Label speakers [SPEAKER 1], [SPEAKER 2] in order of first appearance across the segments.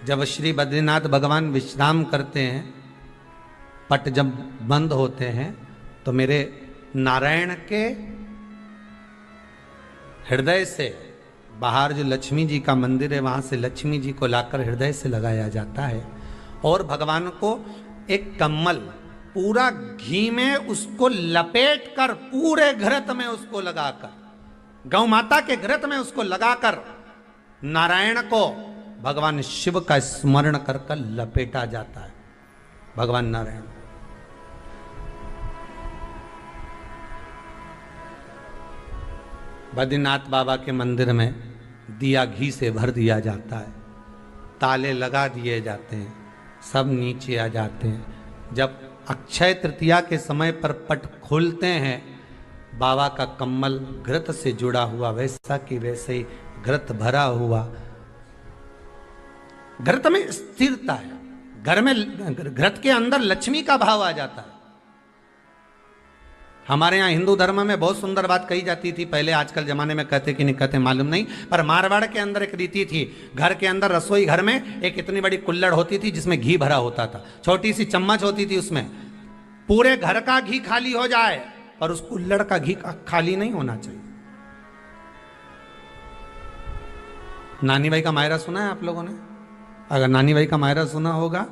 [SPEAKER 1] जब श्री बद्रीनाथ भगवान विश्राम करते हैं, पट जब बंद होते हैं, तो मेरे नारायण के हृदय से बाहर जो लक्ष्मी जी का मंदिर है, वहां से लक्ष्मी जी को लाकर हृदय से लगाया जाता है और भगवान को एक कम्मल पूरा घी में उसको लपेट कर पूरे घृत में उसको लगाकर, गौ माता के घृत में उसको लगाकर नारायण को भगवान शिव का स्मरण कर कर लपेटा जाता है। भगवान नारायण बद्रीनाथ बाबा के मंदिर में दिया घी से भर दिया जाता है, ताले लगा दिए जाते हैं, सब नीचे आ जाते हैं। जब अक्षय तृतीया के समय पर पट खोलते हैं, बाबा का कम्मल घृत से जुड़ा हुआ वैसा कि वैसे ही घृत भरा हुआ, घृत में स्थिरता है, घर में घृत के अंदर लक्ष्मी का भाव आ जाता है। हमारे यहाँ हिंदू धर्म में बहुत सुंदर बात कही जाती थी पहले, आजकल जमाने में कहते कि नहीं कहते मालूम नहीं, पर मारवाड़ के अंदर एक रीति थी। घर के अंदर रसोई घर में एक इतनी बड़ी कुल्हड़ होती थी जिसमें घी भरा होता था, छोटी सी चम्मच होती थी, उसमें पूरे घर का घी खाली हो जाए पर उस कुल्हड़ का घी खाली नहीं होना चाहिए। नानी भाई का मायरा सुना है आप लोगों ने? अगर नानी भाई का मायरा सुना होगा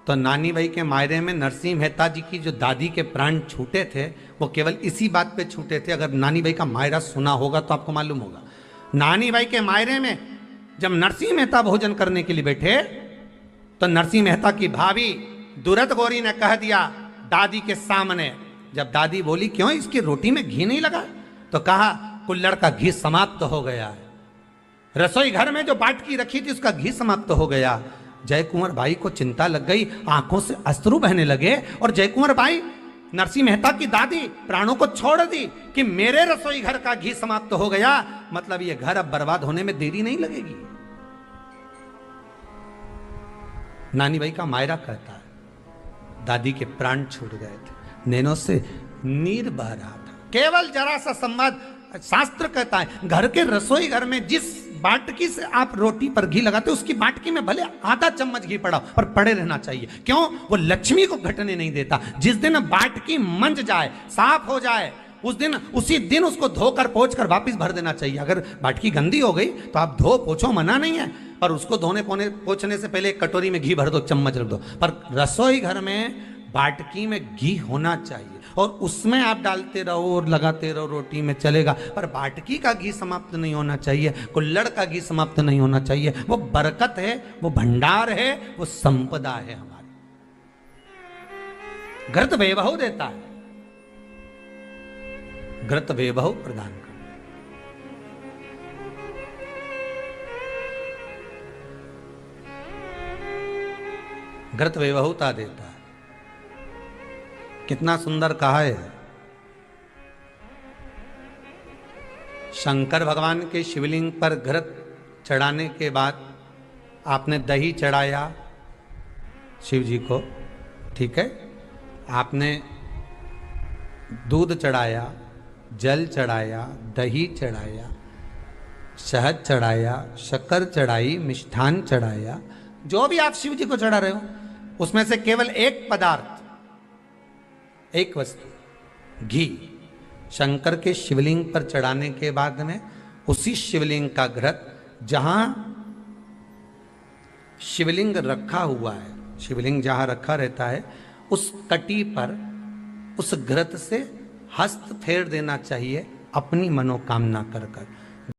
[SPEAKER 1] तो नानी भाई के मायरे में नरसिंह मेहता जी की जो दादी के प्राण छूटे थे वो केवल इसी बात पे छूटे थे। अगर नानी भाई का मायरा सुना होगा तो आपको मालूम होगा, नानी भाई के मायरे में जब नरसिंह मेहता भोजन करने के लिए बैठे तो नरसिंह मेहता की भाभी दुरत गौरी ने कह दिया दादी के सामने, जब दादी बोली क्यों इसकी रोटी में घी नहीं लगा, तो कहा कुल्हड़ का घी समाप्त हो गया है, रसोई घर में जो बाटकी रखी थी उसका घी समाप्त हो गया। जय कुंवर भाई को चिंता लग गई, आंखों से अश्रु बहने लगे और जय कुंवर भाई नरसिंह मेहता की दादी प्राणों को छोड़ दी कि मेरे रसोई घर का घी समाप्त हो गया, मतलब ये घर अब बर्बाद होने में देरी नहीं लगेगी। नानी भाई का मायरा कहता है दादी के प्राण छूट गए थे, नैनों से नीर बह रहा था, केवल जरा सा संवाद। शास्त्र कहता है घर के रसोई घर में जिस बाटकी से आप रोटी पर घी लगाते उसकी बाटकी में भले आधा चम्मच घी पड़ा पर पड़े रहना चाहिए। क्यों? वो लक्ष्मी को घटने नहीं देता। जिस दिन बाटकी मंज जाए, साफ हो जाए, उस दिन उसी दिन उसको धोकर पोंछ कर वापस भर देना चाहिए। अगर बाटकी गंदी हो गई तो आप धो पोछो, मना नहीं है, पर उसको धोने पोछने से पहले एक कटोरी में घी भर दो, चम्मच रख दो। पर रसोई घर में बाटकी में घी होना चाहिए और उसमें आप डालते रहो और लगाते रहो, रोटी में चलेगा, पर बाटकी का घी समाप्त नहीं होना चाहिए, कुल्हड़ का घी समाप्त नहीं होना चाहिए। वो बरकत है, वो भंडार है, वो संपदा है हमारी। घृत वैभव देता है, घृत वैभव प्रदान करता है, घृत वैभवता देता है। कितना सुंदर कहा है। शंकर भगवान के शिवलिंग पर घृत चढ़ाने के बाद आपने दही चढ़ाया शिव जी को, ठीक है, आपने दूध चढ़ाया, जल चढ़ाया, दही चढ़ाया, शहद चढ़ाया, शक्कर चढ़ाई, मिष्ठान चढ़ाया, जो भी आप शिव जी को चढ़ा रहे हो उसमें से केवल एक पदार्थ, एक वस्तु घी शंकर के शिवलिंग पर चढ़ाने के बाद में उसी शिवलिंग का घृत, जहां शिवलिंग रखा हुआ है, शिवलिंग जहां रखा रहता है उस कटी पर उस घृत से हस्त फेर देना चाहिए अपनी मनोकामना कर कर।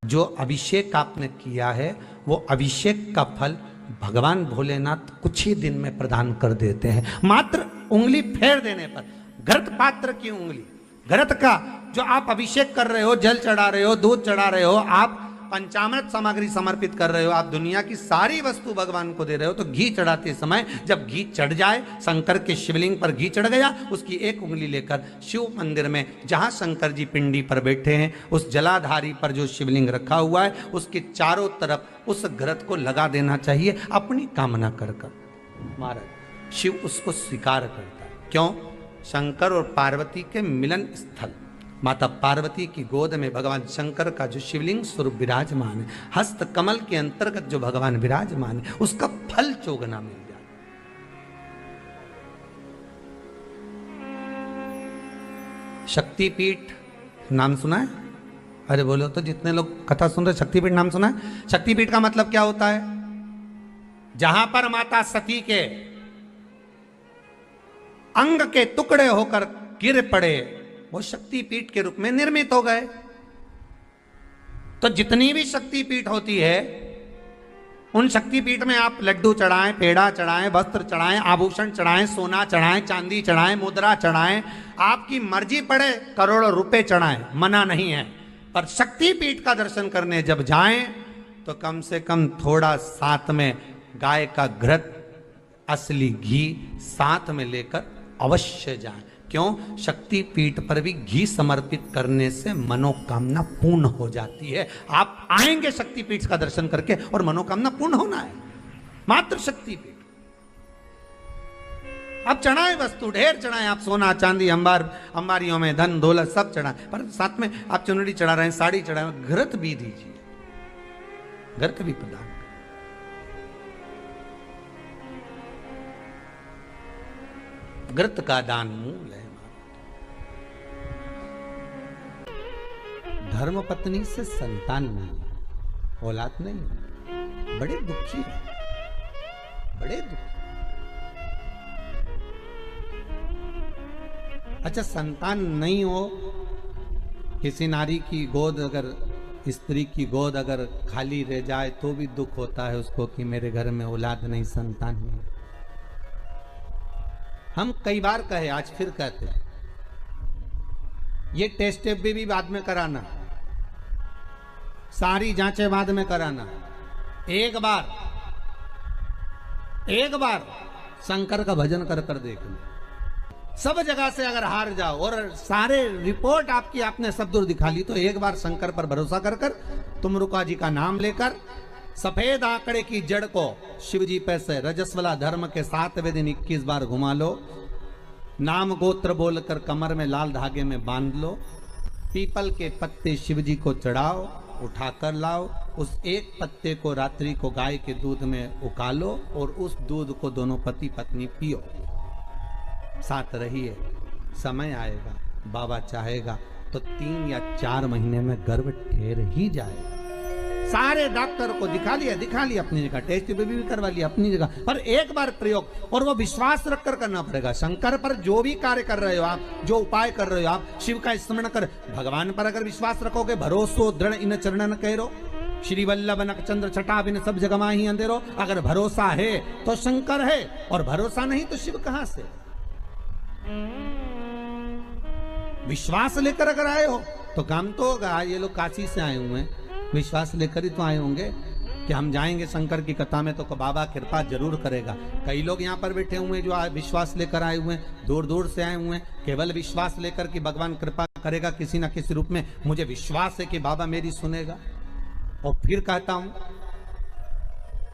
[SPEAKER 1] जो अभिषेक आपने किया है वो अभिषेक का फल भगवान भोलेनाथ कुछ ही दिन में प्रदान कर देते हैं। मात्र उंगली फेर देने पर, घृत पात्र की उंगली, घृत का जो आप अभिषेक कर रहे हो, जल चढ़ा रहे हो, दूध चढ़ा रहे हो, आप पंचामृत सामग्री समर्पित कर रहे हो, आप दुनिया की सारी वस्तु भगवान को दे रहे हो, तो घी चढ़ाते समय जब घी चढ़ जाए, शंकर के शिवलिंग पर घी चढ़ गया, उसकी एक उंगली लेकर शिव मंदिर में जहां शंकर जी पिंडी पर बैठे हैं उस जलाधारी पर जो शिवलिंग रखा हुआ है उसके चारों तरफ उस घृत को लगा देना चाहिए अपनी कामना कर कर। महाराज शिव उसको स्वीकार करता है। क्यों? शंकर और पार्वती के मिलन स्थल माता पार्वती की गोद में भगवान शंकर का जो शिवलिंग स्वरूप विराजमान है, हस्त कमल के अंतर्गत जो भगवान विराजमान है, उसका फल चोगना मिल जाए। शक्तिपीठ नाम सुना है? अरे बोलो तो, जितने लोग कथा सुन रहे, शक्तिपीठ नाम सुना है? शक्तिपीठ का मतलब क्या होता है? जहां पर माता सती के अंग के टुकड़े होकर गिर पड़े, वो शक्तिपीठ के रूप में निर्मित हो गए। तो जितनी भी शक्तिपीठ होती है, उन शक्तिपीठ में आप लड्डू चढ़ाएं, पेड़ा चढ़ाएं, वस्त्र चढ़ाएं, आभूषण चढ़ाएं, सोना चढ़ाएं, चांदी चढ़ाएं, मुद्रा चढ़ाएं, आपकी मर्जी पड़े करोड़ों रुपए चढ़ाएं, मना नहीं है। पर शक्तिपीठ का दर्शन करने जब जाएं तो कम से कम थोड़ा साथ में गाय का घृत, असली घी साथ में लेकर अवश्य जाएं। क्यों? शक्तिपीठ पर भी घी समर्पित करने से मनोकामना पूर्ण हो जाती है। आप आएंगे शक्तिपीठ का दर्शन करके और मनोकामना पूर्ण होना है, मात्र शक्तिपीठ। आप चढ़ाएं वस्तु, ढेर चढ़ाएं, आप सोना चांदी अंबारियों में धन दौलत सब चढ़ाएं, पर साथ में आप चुनरी चढ़ा रहे हैं, साड़ी चढ़ा रहे हैं, घृत भी दीजिए, घृत भी प्रदान। घृत का दान मूल है। धर्म पत्नी से संतान नहीं, औलाद नहीं, बड़े दुखी है, बड़े दुखी। अच्छा, संतान नहीं हो, किसी नारी की गोद अगर, स्त्री की गोद अगर खाली रह जाए तो भी दुख होता है उसको कि मेरे घर में औलाद नहीं, संतान नहीं। हम कई बार कहे, आज फिर कहते हैं, ये टेस्ट भी बाद में कराना, सारी जांचें बाद में कराना। एक बार शंकर का भजन कर कर देखना। सब जगह से अगर हार जाओ और सारे रिपोर्ट आपकी आपने सब दूर दिखा ली, तो एक बार शंकर पर भरोसा कर कर तुमरुका जी का नाम लेकर सफेद आंकड़े की जड़ को शिव जी पे से रजस्वला धर्म के 7वें दिन 21 बार घुमा लो। नाम गोत्र बोलकर कमर में लाल धागे में बांध लो। पीपल के पत्ते शिव जी को चढ़ाओ, उठाकर लाओ। उस एक पत्ते को रात्रि को गाय के दूध में उकालो और उस दूध को दोनों पति पत्नी पियो। साथ रहिए, समय आएगा, बाबा चाहेगा तो 3 या 4 महीने में गर्भ ठहर ही जाएगा। सारे डॉक्टर को दिखा लिया अपनी जगह, टेस्ट भी करवा लिया अपनी जगह, पर एक बार प्रयोग, और वो विश्वास रखकर करना पड़ेगा। शंकर पर जो भी कार्य कर रहे हो आप, जो उपाय कर रहे हो आप, शिव का स्मरण कर, भगवान पर अगर विश्वास रखोगे, भरोसो दृढ़ इन चरणन करो, श्री वल्लभ नख चंद्र छटा बिन सब जगह माही अंधेरो। अगर भरोसा है तो शंकर है, और भरोसा नहीं तो शिव कहां से? विश्वास लेकर अगर आए हो तो काम तो होगा। ये लोग काशी से आए हुए हैं, विश्वास लेकर ही तो आए होंगे कि हम जाएंगे शंकर की कथा में तो बाबा कृपा जरूर करेगा। कई लोग यहाँ पर बैठे हुए हैं जो विश्वास लेकर आए हुए हैं, दूर दूर से आए हुए हैं, केवल विश्वास लेकर कि भगवान कृपा करेगा किसी ना किसी रूप में, मुझे विश्वास है कि बाबा मेरी सुनेगा। और फिर कहता हूं,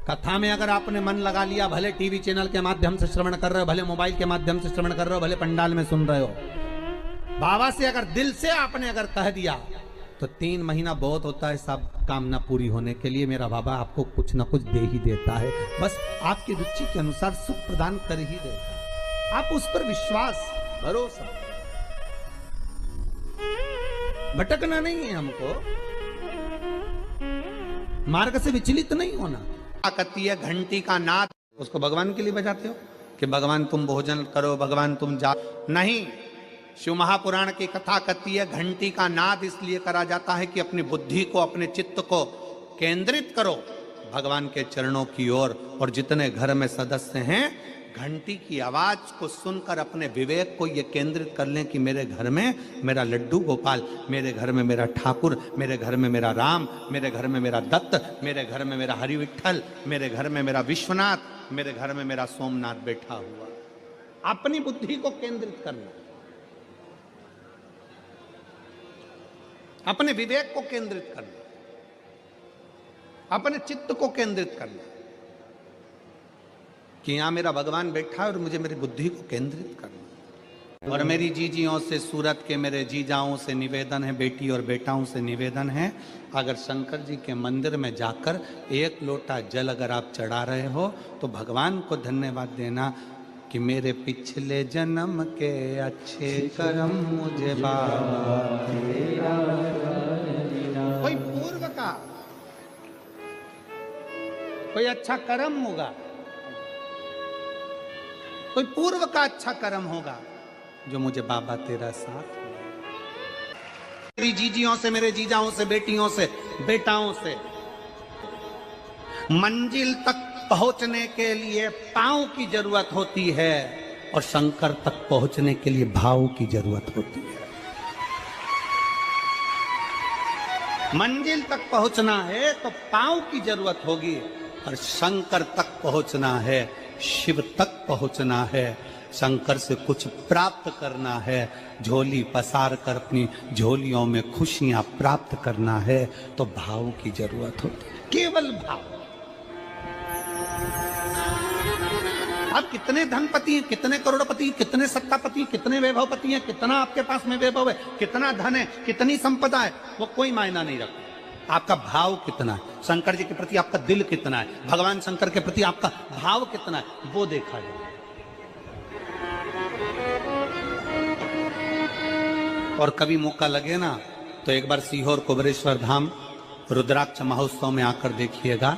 [SPEAKER 1] कथा में अगर आपने मन लगा लिया, भले टीवी चैनल के माध्यम से श्रवण कर रहे हो, भले मोबाइल के माध्यम से श्रवण कर रहे हो, भले पंडाल में सुन रहे हो, बाबा से अगर दिल से आपने अगर कह दिया तो 3 महीना बहुत होता है सब कामना पूरी होने के लिए। मेरा बाबा आपको कुछ ना कुछ दे ही देता है, बस आपकी रुचि के अनुसार सुख प्रदान कर ही देता है। आप उस पर विश्वास, भरोसा, भटकना नहीं है हमको, मार्ग से विचलित नहीं होना। कहती है घंटी का नाद, उसको भगवान के लिए बजाते हो कि भगवान तुम भोजन करो, भगवान तुम जा, नहीं। शिव महापुराण की कथा कहती है घंटी का नाद इसलिए करा जाता है कि अपनी बुद्धि को, अपने चित्त को केंद्रित करो भगवान के चरणों की ओर। और जितने घर में सदस्य हैं, घंटी की आवाज को सुनकर अपने विवेक को ये केंद्रित कर लें कि मेरे घर में मेरा लड्डू गोपाल, मेरे घर में मेरा ठाकुर, मेरे घर में मेरा राम, मेरे घर में मेरा दत्त, मेरे घर में मेरा हरि विठल, मेरे घर में मेरा विश्वनाथ, मेरे घर में मेरा सोमनाथ बैठा हुआ। अपनी बुद्धि को केंद्रित करना, अपने विवेक को केंद्रित करना, अपने चित्त को केंद्रित करना कि यहां मेरा भगवान बैठा है और मुझे मेरी बुद्धि को केंद्रित करना। और मेरी जीजियों से, सूरत के मेरे जीजाओं से निवेदन है, बेटी और बेटाओं से निवेदन है, अगर शंकर जी के मंदिर में जाकर एक लोटा जल अगर आप चढ़ा रहे हो तो भगवान को धन्यवाद देना कि मेरे पिछले जन्म के अच्छे कर्म मुझे बाबा कोई पूर्व का कोई अच्छा कर्म होगा, कोई पूर्व का अच्छा कर्म होगा जो मुझे बाबा तेरा साथ। मेरी जीजियों से, मेरे जीजाओं से, बेटियों से, बेटाओं से, मंजिल तक पहुंचने के लिए पांव की जरूरत होती है और शंकर तक पहुंचने के लिए भाव की जरूरत होती है। मंजिल तक पहुंचना है तो पांव की जरूरत होगी और शंकर तक पहुंचना है, शिव तक पहुंचना है, शंकर से कुछ प्राप्त करना है, झोली पसार कर अपनी झोलियों में खुशियां प्राप्त करना है तो भाव की जरूरत होती है, केवल भाव। आप कितने धनपति हैं, कितने करोड़पति हैं, कितने सत्तापति हैं, कितने वैभवपति हैं, कितना आपके पास में वैभव है, कितना धन है, कितनी संपदा है, वो कोई मायना नहीं रखता। आपका भाव कितना है, शंकर जी के प्रति आपका दिल कितना है, भगवान शंकर के प्रति आपका भाव कितना है, वो देखा जाए। और कभी मौका लगे ना तो एक बार सीहोर कुबेरेश्वर धाम रुद्राक्ष महोत्सव में आकर देखिएगा।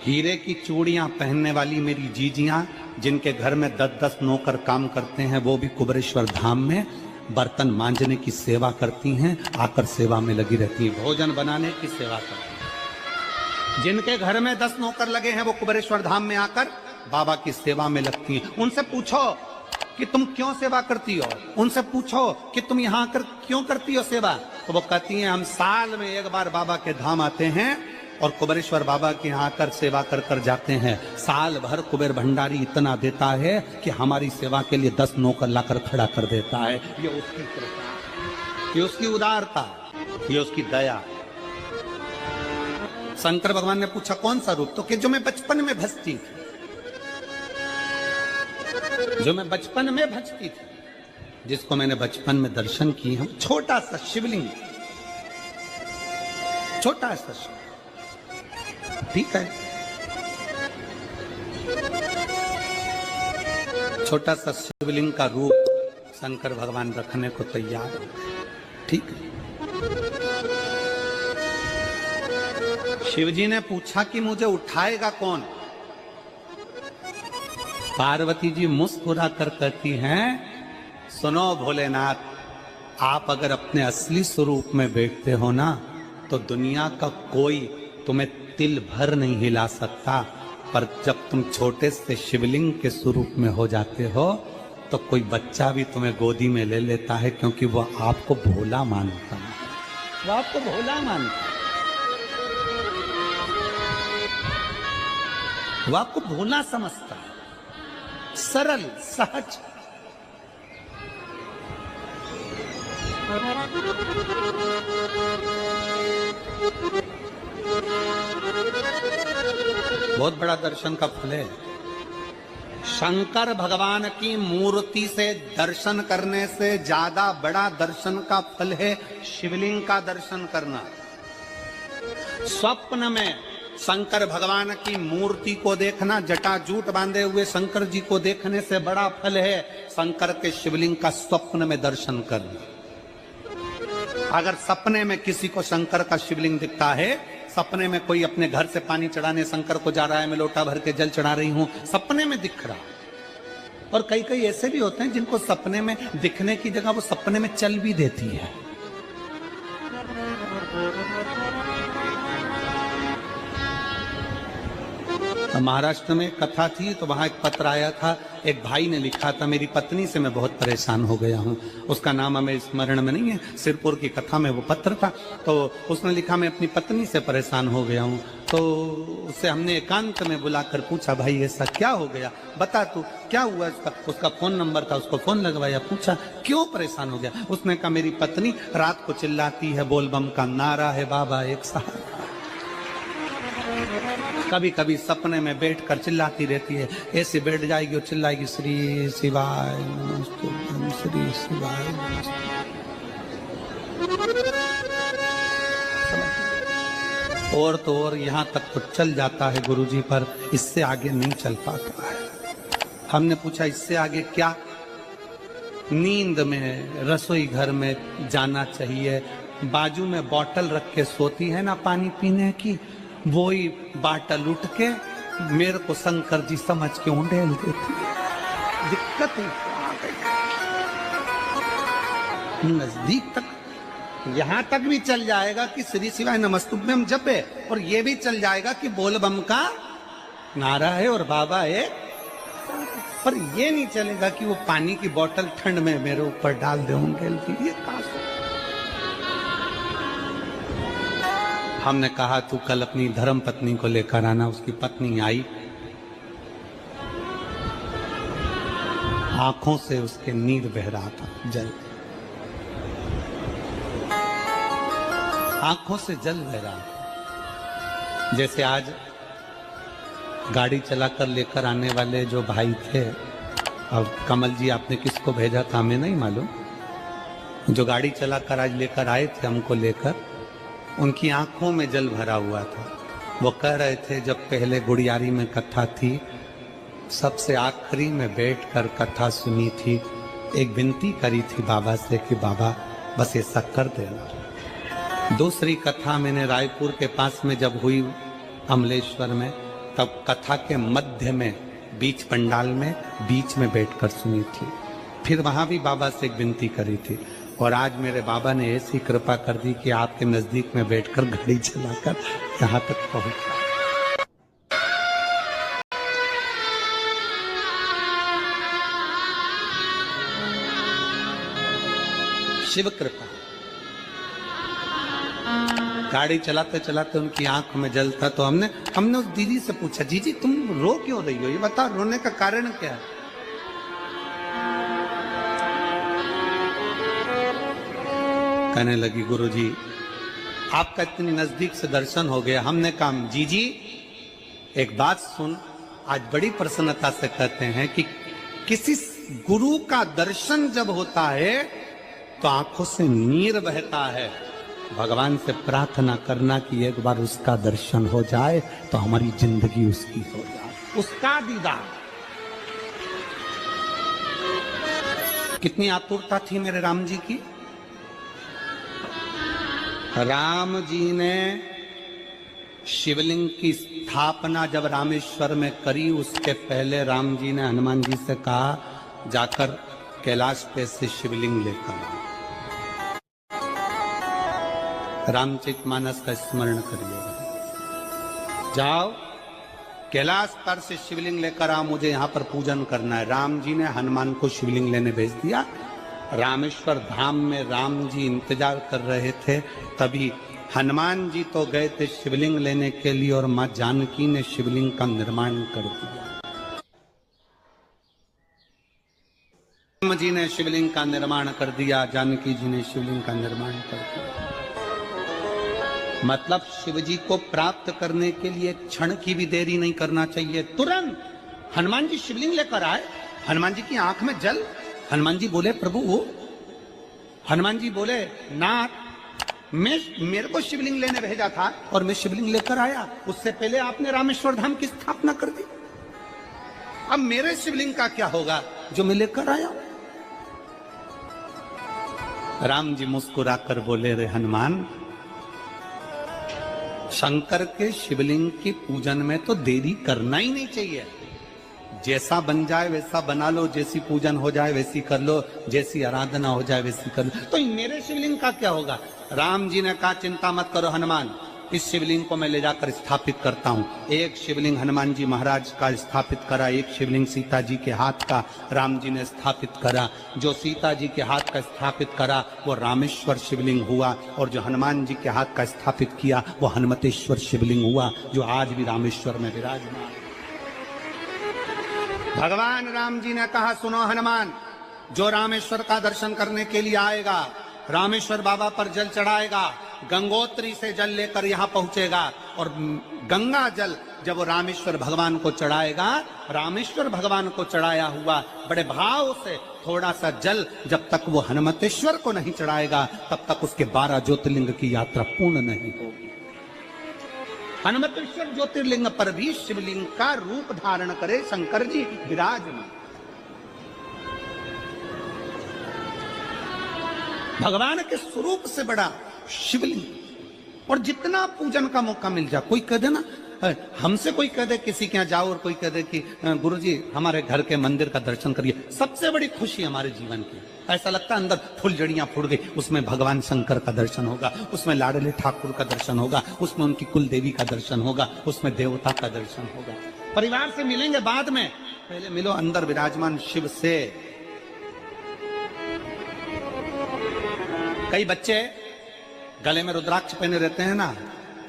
[SPEAKER 1] हीरे की चूड़ियां पहनने वाली मेरी जीजियां जिनके घर में 10-10 नौकर काम करते हैं, वो भी कुबेरेश्वर धाम में बर्तन मांजने की सेवा करती हैं, आकर सेवा में लगी रहती हैं, भोजन बनाने की सेवा करती हैं। जिनके घर में 10 नौकर लगे हैं वो कुबेरेश्वर धाम में आकर बाबा की सेवा में लगती हैं। उनसे पूछो कि तुम क्यों सेवा करती हो, उनसे पूछो कि तुम यहाँ आकर क्यों करती हो सेवा, तो वो कहती हैं हम साल में एक बार बाबा के धाम आते हैं और कुबेरेश्वर बाबा के यहाँ आकर सेवा कर कर जाते हैं। साल भर कुबेर भंडारी इतना देता है कि हमारी सेवा के लिए 10 नौकर लाकर खड़ा कर देता है। ये उसकी कृपा, ये उसकी उदारता, ये उसकी दया। शंकर भगवान ने पूछा कौन सा रूप, तो कि जो मैं बचपन में भजती थी, जो मैं बचपन में भजती थी, जिसको मैंने बचपन में दर्शन किए हम, छोटा सा शिवलिंग, छोटा सा शिवलिंग, ठीक है, छोटा सा शिवलिंग का रूप शंकर भगवान रखने को तैयार है, ठीक है। शिवजी ने पूछा कि मुझे उठाएगा कौन। पार्वती जी मुस्कुरा कर कहती हैं सुनो भोलेनाथ, आप अगर अपने असली स्वरूप में बैठते हो ना तो दुनिया का कोई तुम्हें तिल भर नहीं हिला सकता, पर जब तुम छोटे से शिवलिंग के स्वरूप में हो जाते हो तो कोई बच्चा भी तुम्हें गोदी में ले लेता है, क्योंकि वो आपको भोला मानता है, वो आपको भोला मानता है, वो आपको भोला समझता है, सरल सहज। बहुत बड़ा दर्शन का फल है। शंकर भगवान की मूर्ति से दर्शन करने से ज्यादा बड़ा दर्शन का फल है शिवलिंग का दर्शन करना। स्वप्न में शंकर भगवान की मूर्ति को देखना, जटाजूट बांधे हुए शंकर जी को देखने से बड़ा फल है शंकर के शिवलिंग का स्वप्न में दर्शन करना। अगर सपने में किसी को शंकर का शिवलिंग दिखता है, सपने में कोई अपने घर से पानी चढ़ाने शंकर को जा रहा है, मैं लोटा भर के जल चढ़ा रही हूं, सपने में दिख रहा है। और कई कई ऐसे भी होते हैं जिनको सपने में दिखने की जगह वो सपने में चल भी देती है। तो महाराष्ट्र में कथा थी तो वहां एक पत्र आया था, एक भाई ने लिखा था मेरी पत्नी से मैं बहुत परेशान हो गया हूं। उसका नाम हमें स्मरण में नहीं है, सिरपुर की कथा में वो पत्र था। तो उसने लिखा मैं अपनी पत्नी से परेशान हो गया हूं। तो उससे हमने एकांत में बुलाकर पूछा भाई ऐसा क्या हो गया, बता तू क्या हुआ। उसका फोन नंबर था, उसको फोन लगवाया, पूछा क्यों परेशान हो गया। उसने कहा मेरी पत्नी रात को चिल्लाती है बोल बम का नारा है बाबा एक सहारा। कभी कभी सपने में बैठकर चिल्लाती रहती है, ऐसे बैठ जाएगी और चिल्लाएगी श्री शिवाय नमस्तुभ्यं, श्री शिवाय नमस्तुभ्यं। और तो और यहाँ तक तो चल जाता है गुरुजी, पर इससे आगे नहीं चल पाता है। हमने पूछा इससे आगे क्या? नींद में रसोई घर में जाना चाहिए, बाजू में बोतल रख के सोती है ना पानी पीने की, वो ही बाटल उठ के मेरे को शंकर जी समझ के उंडेल देती है। दिक्कत है नजदीक तक, यहां तक भी चल जाएगा कि श्री शिवाय नमस्तुभ्यं जपे, और ये भी चल जाएगा कि बोल बम का नारा है और बाबा है, पर ये नहीं चलेगा कि वो पानी की बोतल ठंड में मेरे ऊपर डाल दे उंडेल की। ये कहां से? हमने कहा तू कल अपनी धर्म पत्नी को लेकर आना। उसकी पत्नी आई, आंखों से उसके नीर बह रहा था, जल, आंखों से जल बह रहा था। जैसे आज गाड़ी चलाकर लेकर आने वाले जो भाई थे, अब कमल जी आपने किसको भेजा था हमें नहीं मालूम, जो गाड़ी चलाकर आज लेकर आए थे हमको लेकर, उनकी आंखों में जल भरा हुआ था। वो कह रहे थे जब पहले गुड़ियारी में कथा थी, सबसे आखिरी में बैठकर कथा सुनी थी, एक विनती करी थी बाबा से कि बाबा बस ऐसा कर देना। दूसरी कथा मैंने रायपुर के पास में जब हुई अमलेश्वर में, तब कथा के मध्य में बीच पंडाल में बीच में बैठकर सुनी थी। फिर वहां भी बाबा से एक विनती करी थी, और आज मेरे बाबा ने ऐसी कृपा कर दी कि आपके नजदीक में बैठकर गाड़ी चलाकर यहाँ तक पहुंचा। शिव कृपा। गाड़ी चलाते चलाते उनकी आंख में जल था, तो हमने उस दीदी से पूछा, जीजी तुम रो क्यों रही हो, ये बताओ, रोने का कारण क्या है? कहने लगी गुरुजी आपका इतनी नजदीक से दर्शन हो गया। हमने कहा जीजी एक बात सुन, आज बड़ी प्रसन्नता से कहते हैं कि किसी गुरु का दर्शन जब होता है तो आंखों से नीर बहता है। भगवान से प्रार्थना करना कि एक बार उसका दर्शन हो जाए तो हमारी जिंदगी उसकी हो जाए, उसका दीदार। कितनी आतुरता थी मेरे राम जी की। राम जी ने शिवलिंग की स्थापना जब रामेश्वर में करी, उसके पहले राम जी ने हनुमान जी से कहा जाकर कैलाश पे से शिवलिंग लेकर आओ। रामचरितमानस का स्मरण करिएगा, जाओ कैलाश पर से शिवलिंग लेकर आओ, मुझे यहाँ पर पूजन करना है। राम जी ने हनुमान को शिवलिंग लेने भेज दिया। रामेश्वर धाम में राम जी इंतजार कर रहे थे, तभी हनुमान जी तो गए थे शिवलिंग लेने के लिए, और मां जानकी ने शिवलिंग का निर्माण कर दिया। राम जी ने शिवलिंग का निर्माण कर दिया, जानकी जी ने शिवलिंग का निर्माण कर दिया। मतलब शिव जी को प्राप्त करने के लिए क्षण की भी देरी नहीं करना चाहिए। तुरंत हनुमान जी शिवलिंग लेकर आए, हनुमान जी की आंख में जल। हनुमान जी बोले प्रभु, हनुमान जी बोले नाथ मेरे को शिवलिंग लेने भेजा था और मैं शिवलिंग लेकर आया, उससे पहले आपने रामेश्वर धाम की स्थापना कर दी। अब मेरे शिवलिंग का क्या होगा जो मैं लेकर आया? राम जी मुस्कुराकर बोले, रे हनुमान, शंकर के शिवलिंग की पूजन में तो देरी करना ही नहीं चाहिए। जैसा बन जाए वैसा बना लो, जैसी पूजन हो जाए वैसी कर लो, जैसी आराधना हो जाए वैसी कर लो। तो मेरे शिवलिंग का क्या होगा? राम जी ने कहा चिंता मत करो हनुमान, इस शिवलिंग को मैं ले जाकर स्थापित करता हूँ। एक शिवलिंग हनुमान जी महाराज का स्थापित करा, एक शिवलिंग सीता जी के हाथ का राम जी ने स्थापित करा। जो सीता जी के हाथ का स्थापित करा वो रामेश्वर शिवलिंग हुआ, और जो हनुमान जी के हाथ का स्थापित किया वो हनुमतेश्वर शिवलिंग हुआ, जो आज भी रामेश्वर में विराजमान। भगवान राम जी ने कहा, सुनो हनुमान, जो रामेश्वर का दर्शन करने के लिए आएगा, रामेश्वर बाबा पर जल चढ़ाएगा, गंगोत्री से जल लेकर यहाँ पहुंचेगा, और गंगा जल जब वो रामेश्वर भगवान को चढ़ाएगा, रामेश्वर भगवान को चढ़ाया हुआ बड़े भाव से थोड़ा सा जल जब तक वो हनुमतेश्वर को नहीं चढ़ाएगा, तब तक उसके 12 ज्योतिर्लिंग की यात्रा पूर्ण नहीं होगी। हनुमतेश्वर ज्योतिर्लिंग पर भी शिवलिंग का रूप धारण करे शंकर जी विराजमान। भगवान के स्वरूप से बड़ा शिवलिंग, और जितना पूजन का मौका मिल जाए, कोई कह दे ना, हमसे कोई कह दे किसी के यहाँ जाओ और कोई कह दे कि गुरुजी हमारे घर के मंदिर का दर्शन करिए, सबसे बड़ी खुशी हमारे जीवन की। ऐसा लगता है अंदर फुलझड़ियां फूट गई, उसमें भगवान शंकर का दर्शन होगा, उसमें लाडले ठाकुर का दर्शन होगा, उसमें उनकी कुल देवी का दर्शन होगा, उसमें देवता का दर्शन होगा। परिवार से मिलेंगे बाद में, पहले मिलो अंदर विराजमान शिव से। कई बच्चे गले में रुद्राक्ष पहने रहते हैं ना,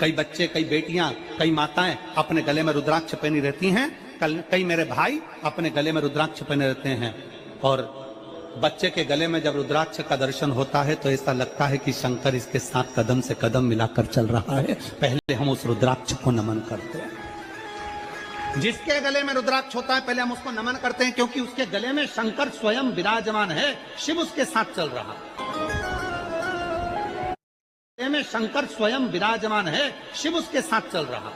[SPEAKER 1] कई बच्चे, कई बेटियां, कई माताएं अपने गले में रुद्राक्ष पहनी रहती हैं, कई मेरे भाई अपने गले में रुद्राक्ष पहने रहते हैं। और बच्चे के गले में जब रुद्राक्ष का दर्शन होता है तो ऐसा लगता है कि शंकर इसके साथ कदम से कदम मिलाकर चल रहा है। पहले हम उस रुद्राक्ष को नमन करते हैं। जिसके गले में रुद्राक्ष होता है पहले हम उसको नमन करते हैं, क्योंकि उसके गले में शंकर स्वयं विराजमान है, शिव उसके साथ चल रहा है। में शंकर स्वयं विराजमान है, शिव उसके साथ चल रहा।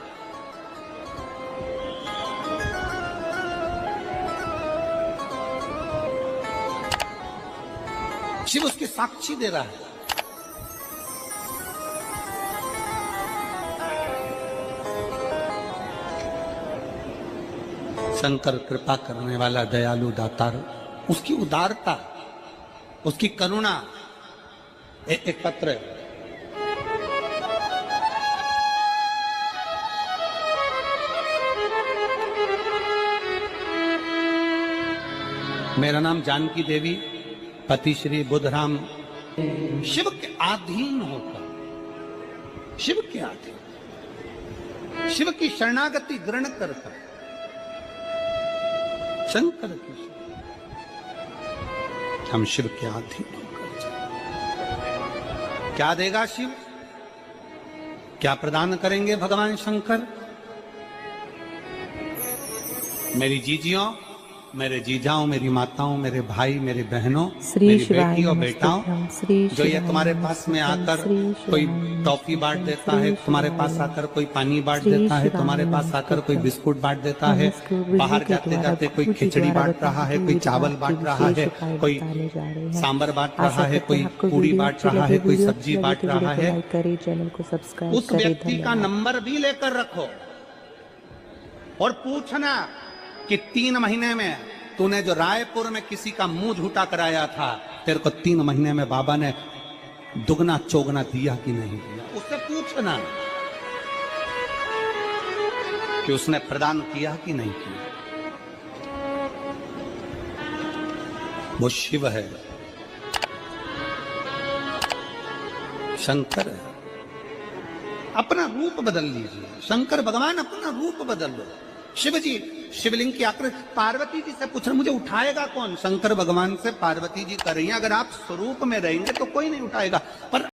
[SPEAKER 1] शिव उसकी साक्षी दे रहा है। शंकर कृपा करने वाला दयालु दातार, उसकी उदारता, उसकी करुणा। एक पत्र है, मेरा नाम जानकी देवी, पति श्री बुद्धराम। शिव के अधीन होकर, शिव के अधीन, शिव की शरणागति ग्रहण करता, शंकर की, हम शिव के अधीन होकर। क्या देगा शिव, क्या प्रदान करेंगे भगवान शंकर? मेरी जीजियों, मेरे जीजाओं, मेरी माताओं, मेरे भाई, मेरे बहनों, मेरी बेटी और बेटाओं, जो ये तुम्हारे पास में आकर कोई टॉफी बांट देता है, तुम्हारे पास आकर कोई पानी बांट देता है, तुम्हारे पास आकर कोई बिस्कुट बांट देता है, बाहर जाते जाते कोई खिचड़ी बांट रहा है, कोई चावल बांट रहा है, कोई सांबर बांट रहा है, कोई पूरी बांट रहा है, कोई सब्जी बांट रहा है, उस व्यक्ति का नंबर भी लेकर रखो और पूछना कि 3 महीने में तूने जो रायपुर में किसी का मुंह झूठा कराया था, तेरे को 3 महीने में बाबा ने दुगना चौगना दिया कि नहीं दिया। उससे पूछना कि उसने प्रदान किया कि नहीं किया। वो शिव है, शंकर है। अपना रूप बदल लीजिए, शंकर भगवान अपना रूप बदल लो। शिव जी शिवलिंग की आकृति, पार्वती जी से पूछ रहे मुझे उठाएगा कौन? शंकर भगवान से पार्वती जी कर रही हैं, अगर आप स्वरूप में रहेंगे तो कोई नहीं उठाएगा, पर